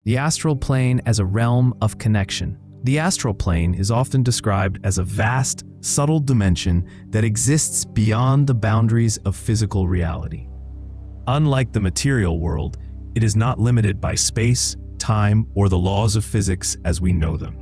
The astral plane as a realm of connection. The astral plane is often described as a vast, subtle dimension that exists beyond the boundaries of physical reality. Unlike the material world, it is not limited by space, time, or the laws of physics as we know them.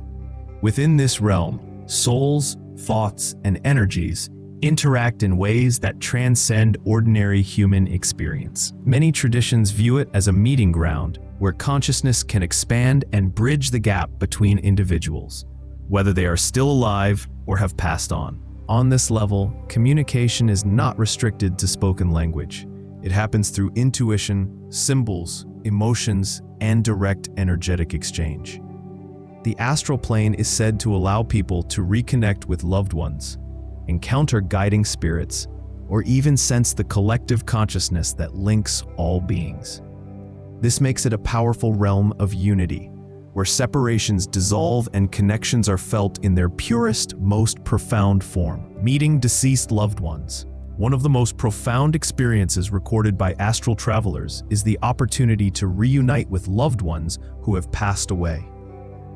Within this realm, souls, thoughts, and energies interact in ways that transcend ordinary human experience. Many traditions view it as a meeting ground where consciousness can expand and bridge the gap between individuals, whether they are still alive or have passed on. On this level, communication is not restricted to spoken language. It happens through intuition, symbols, emotions, and direct energetic exchange. The astral plane is said to allow people to reconnect with loved ones, encounter guiding spirits, or even sense the collective consciousness that links all beings. This makes it a powerful realm of unity, where separations dissolve and connections are felt in their purest, most profound form. Meeting deceased loved ones. One of the most profound experiences recorded by astral travelers is the opportunity to reunite with loved ones who have passed away.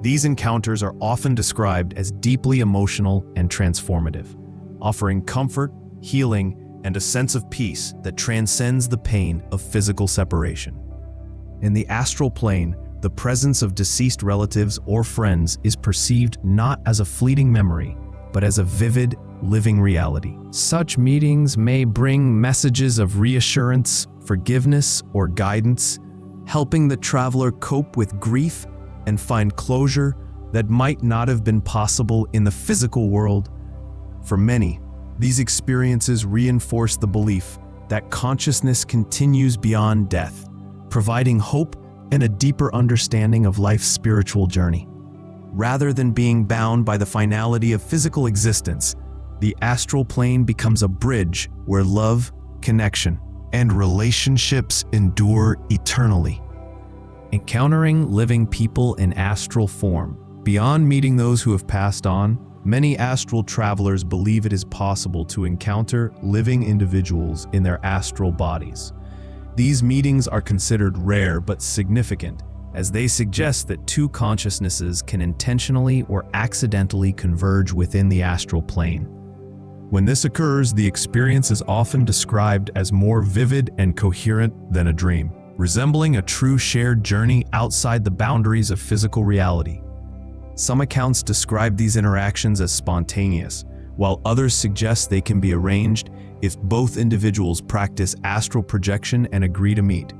These encounters are often described as deeply emotional and transformative, offering comfort, healing, and a sense of peace that transcends the pain of physical separation. In the astral plane, the presence of deceased relatives or friends is perceived not as a fleeting memory, but as a vivid, living reality. Such meetings may bring messages of reassurance, forgiveness, or guidance, helping the traveler cope with grief and find closure that might not have been possible in the physical world. For many, these experiences reinforce the belief that consciousness continues beyond death, providing hope and a deeper understanding of life's spiritual journey. Rather than being bound by the finality of physical existence, the astral plane becomes a bridge where love, connection, and relationships endure eternally. Encountering living people in astral form. Beyond meeting those who have passed on, many astral travelers believe it is possible to encounter living individuals in their astral bodies. These meetings are considered rare but significant, as they suggest that two consciousnesses can intentionally or accidentally converge within the astral plane. When this occurs, the experience is often described as more vivid and coherent than a dream, resembling a true shared journey outside the boundaries of physical reality. Some accounts describe these interactions as spontaneous, while others suggest they can be arranged if both individuals practice astral projection and agree to meet.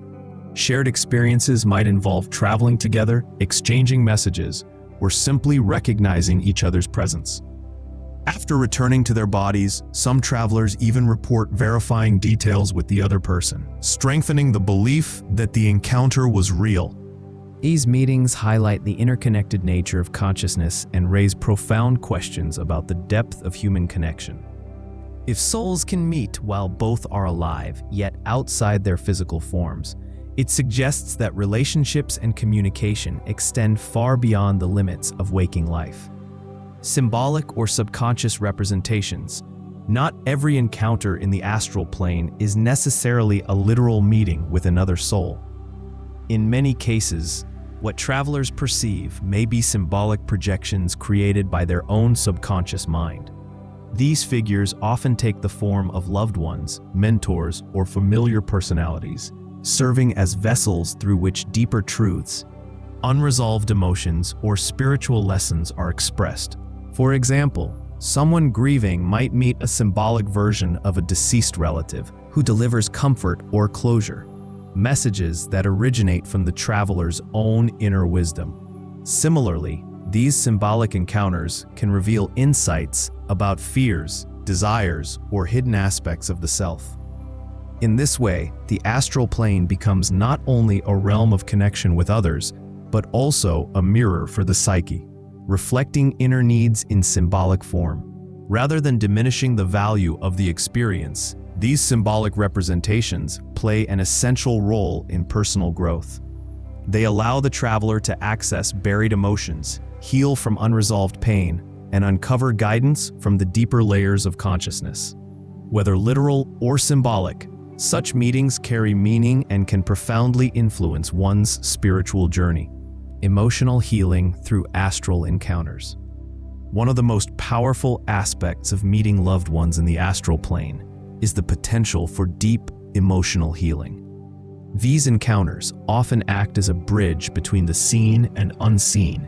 Shared experiences might involve traveling together, exchanging messages, or simply recognizing each other's presence. After returning to their bodies, some travelers even report verifying details with the other person, strengthening the belief that the encounter was real. These meetings highlight the interconnected nature of consciousness and raise profound questions about the depth of human connection. If souls can meet while both are alive, yet outside their physical forms, it suggests that relationships and communication extend far beyond the limits of waking life. Symbolic or subconscious representations. Not every encounter in the astral plane is necessarily a literal meeting with another soul. In many cases, what travelers perceive may be symbolic projections created by their own subconscious mind. These figures often take the form of loved ones, mentors, or familiar personalities, serving as vessels through which deeper truths, unresolved emotions, or spiritual lessons are expressed. For example, someone grieving might meet a symbolic version of a deceased relative who delivers comfort or closure, messages that originate from the traveler's own inner wisdom. Similarly, these symbolic encounters can reveal insights about fears, desires, or hidden aspects of the self. In this way, the astral plane becomes not only a realm of connection with others, but also a mirror for the psyche, reflecting inner needs in symbolic form. Rather than diminishing the value of the experience, these symbolic representations play an essential role in personal growth. They allow the traveler to access buried emotions, heal from unresolved pain, and uncover guidance from the deeper layers of consciousness. Whether literal or symbolic, such meetings carry meaning and can profoundly influence one's spiritual journey. Emotional healing through astral encounters. One of the most powerful aspects of meeting loved ones in the astral plane is the potential for deep emotional healing. These encounters often act as a bridge between the seen and unseen,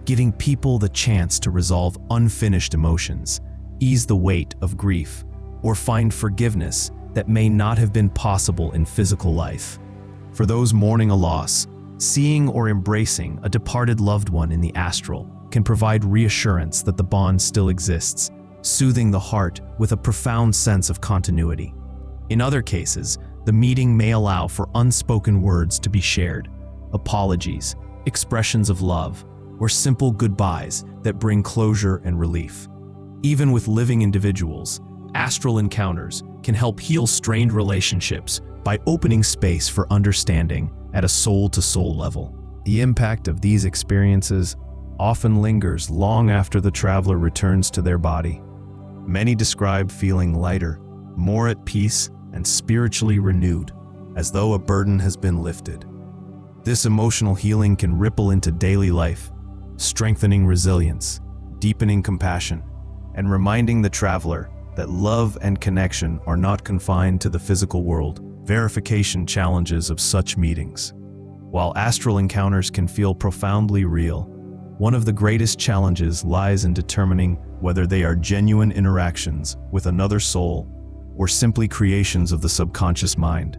giving people the chance to resolve unfinished emotions, ease the weight of grief, or find forgiveness that may not have been possible in physical life. For those mourning a loss, seeing or embracing a departed loved one in the astral can provide reassurance that the bond still exists, soothing the heart with a profound sense of continuity. In other cases, the meeting may allow for unspoken words to be shared, apologies, expressions of love, or simple goodbyes that bring closure and relief. Even with living individuals, astral encounters can help heal strained relationships by opening space for understanding at a soul-to-soul level. The impact of these experiences often lingers long after the traveler returns to their body. Many describe feeling lighter, more at peace, and spiritually renewed, as though a burden has been lifted. This emotional healing can ripple into daily life, strengthening resilience, deepening compassion, and reminding the traveler that love and connection are not confined to the physical world. Verification challenges of such meetings. While astral encounters can feel profoundly real, one of the greatest challenges lies in determining whether they are genuine interactions with another soul or simply creations of the subconscious mind.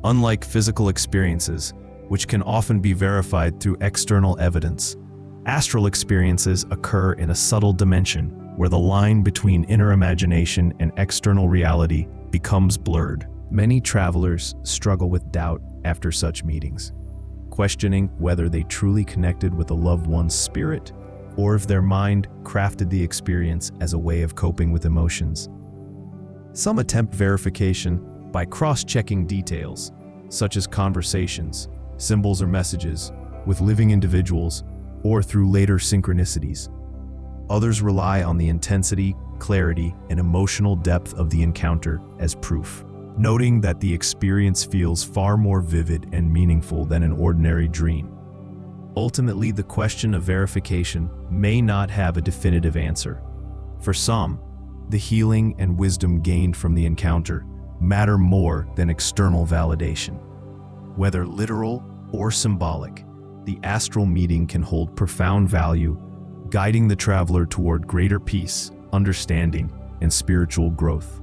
Unlike physical experiences, which can often be verified through external evidence, astral experiences occur in a subtle dimension where the line between inner imagination and external reality becomes blurred. Many travelers struggle with doubt after such meetings, questioning whether they truly connected with a loved one's spirit or if their mind crafted the experience as a way of coping with emotions. Some attempt verification by cross-checking details, such as conversations, symbols or messages, with living individuals, or through later synchronicities. Others rely on the intensity, clarity, and emotional depth of the encounter as proof, noting that the experience feels far more vivid and meaningful than an ordinary dream. Ultimately, the question of verification may not have a definitive answer. For some, the healing and wisdom gained from the encounter matter more than external validation. Whether literal or symbolic, the astral meeting can hold profound value, guiding the traveler toward greater peace, understanding, and spiritual growth.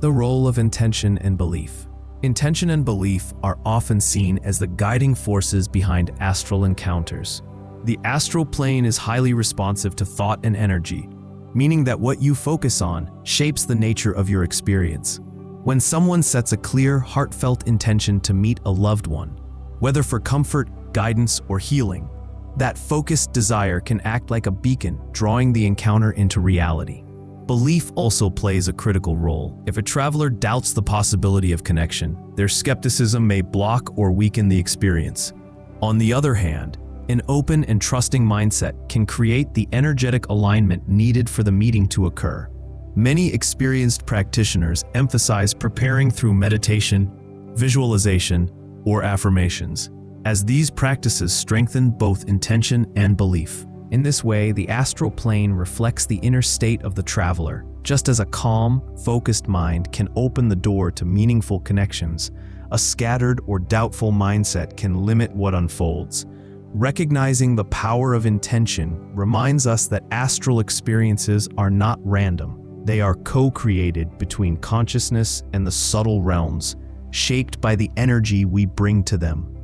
The role of intention and belief. Intention and belief are often seen as the guiding forces behind astral encounters. The astral plane is highly responsive to thought and energy, meaning that what you focus on shapes the nature of your experience. When someone sets a clear, heartfelt intention to meet a loved one, whether for comfort, guidance, or healing, that focused desire can act like a beacon, drawing the encounter into reality. Belief also plays a critical role. If a traveler doubts the possibility of connection, their skepticism may block or weaken the experience. On the other hand, an open and trusting mindset can create the energetic alignment needed for the meeting to occur. Many experienced practitioners emphasize preparing through meditation, visualization, or affirmations, as these practices strengthen both intention and belief. In this way, the astral plane reflects the inner state of the traveler. Just as a calm, focused mind can open the door to meaningful connections, a scattered or doubtful mindset can limit what unfolds. Recognizing the power of intention reminds us that astral experiences are not random. They are co-created between consciousness and the subtle realms, shaped by the energy we bring to them.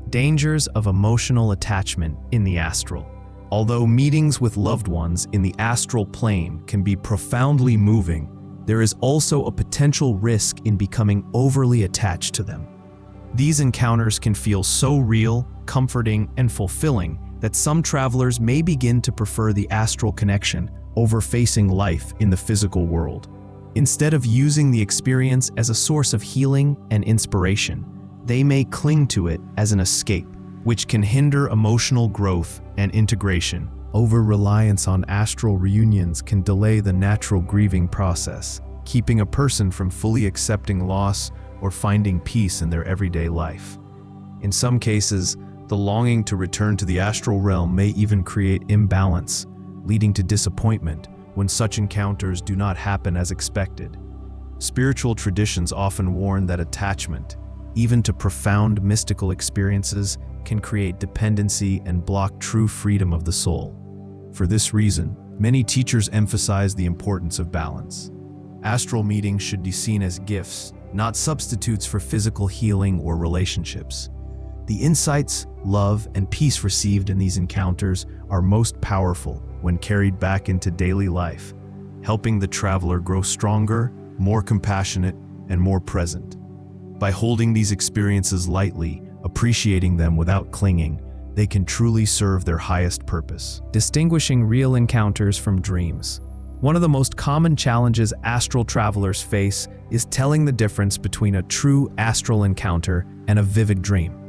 Dangers of emotional attachment in the astral. Although meetings with loved ones in the astral plane can be profoundly moving, there is also a potential risk in becoming overly attached to them. These encounters can feel so real, comforting, and fulfilling that some travelers may begin to prefer the astral connection over facing life in the physical world. Instead of using the experience as a source of healing and inspiration, they may cling to it as an escape, which can hinder emotional growth and integration. Over-reliance on astral reunions can delay the natural grieving process, keeping a person from fully accepting loss or finding peace in their everyday life. In some cases, The longing to return to the astral realm may even create imbalance, leading to disappointment when such encounters do not happen as expected. Spiritual traditions often warn that attachment, even to profound mystical experiences, can create dependency and block true freedom of the soul. For this reason, many teachers emphasize the importance of balance. Astral meetings should be seen as gifts, not substitutes for physical healing or relationships. The insights, love, and peace received in these encounters are most powerful when carried back into daily life, helping the traveler grow stronger, more compassionate, and more present. By holding these experiences lightly, appreciating them without clinging, they can truly serve their highest purpose. Distinguishing real encounters from dreams. One of the most common challenges astral travelers face is telling the difference between a true astral encounter and a vivid dream.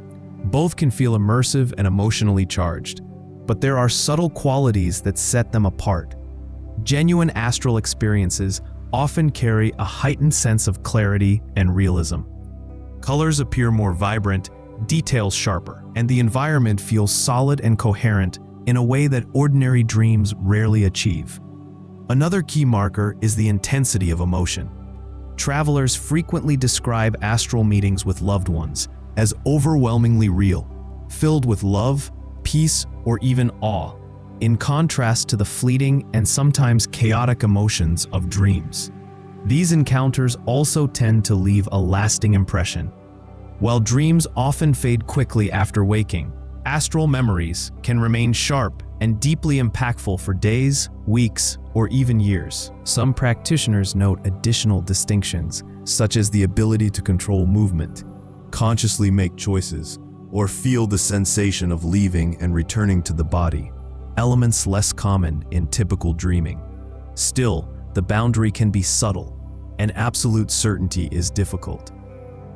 Both can feel immersive and emotionally charged, but there are subtle qualities that set them apart. Genuine astral experiences often carry a heightened sense of clarity and realism. Colors appear more vibrant, details sharper, and the environment feels solid and coherent in a way that ordinary dreams rarely achieve. Another key marker is the intensity of emotion. Travelers frequently describe astral meetings with loved ones as overwhelmingly real, filled with love, peace, or even awe, in contrast to the fleeting and sometimes chaotic emotions of dreams. These encounters also tend to leave a lasting impression. While dreams often fade quickly after waking, astral memories can remain sharp and deeply impactful for days, weeks, or even years. Some practitioners note additional distinctions, such as the ability to control movement, consciously make choices, or feel the sensation of leaving and returning to the body, elements less common in typical dreaming. Still, the boundary can be subtle, and absolute certainty is difficult.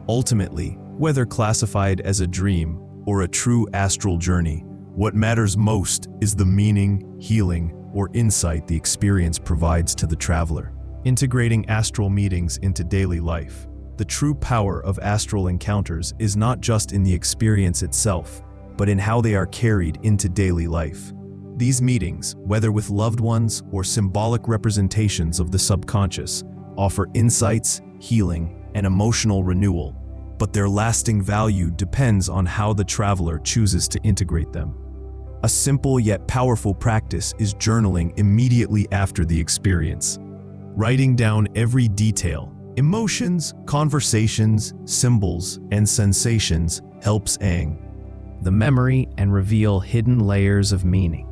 Ultimately, whether classified as a dream or a true astral journey, what matters most is the meaning, healing, or insight the experience provides to the traveler. Integrating astral meetings into daily life. The true power of astral encounters is not just in the experience itself, but in how they are carried into daily life. These meetings, whether with loved ones or symbolic representations of the subconscious, offer insights, healing, and emotional renewal, but their lasting value depends on how the traveler chooses to integrate them. A simple yet powerful practice is journaling immediately after the experience. Writing down every detail, emotions, conversations, symbols, and sensations helps anchor the memory and reveal hidden layers of meaning.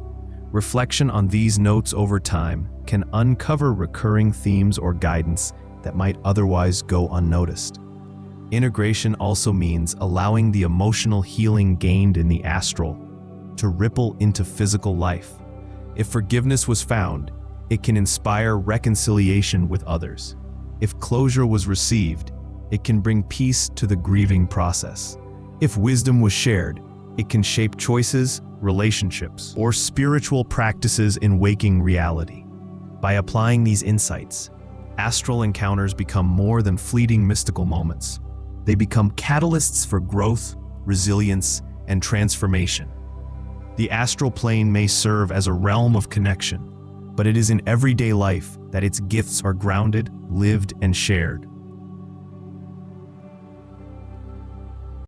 Reflection on these notes over time can uncover recurring themes or guidance that might otherwise go unnoticed. Integration also means allowing the emotional healing gained in the astral to ripple into physical life. If forgiveness was found, it can inspire reconciliation with others. If closure was received, it can bring peace to the grieving process. If wisdom was shared, it can shape choices, relationships, or spiritual practices in waking reality. By applying these insights, astral encounters become more than fleeting mystical moments. They become catalysts for growth, resilience, and transformation. The astral plane may serve as a realm of connection, but it is in everyday life that its gifts are grounded, lived, and shared.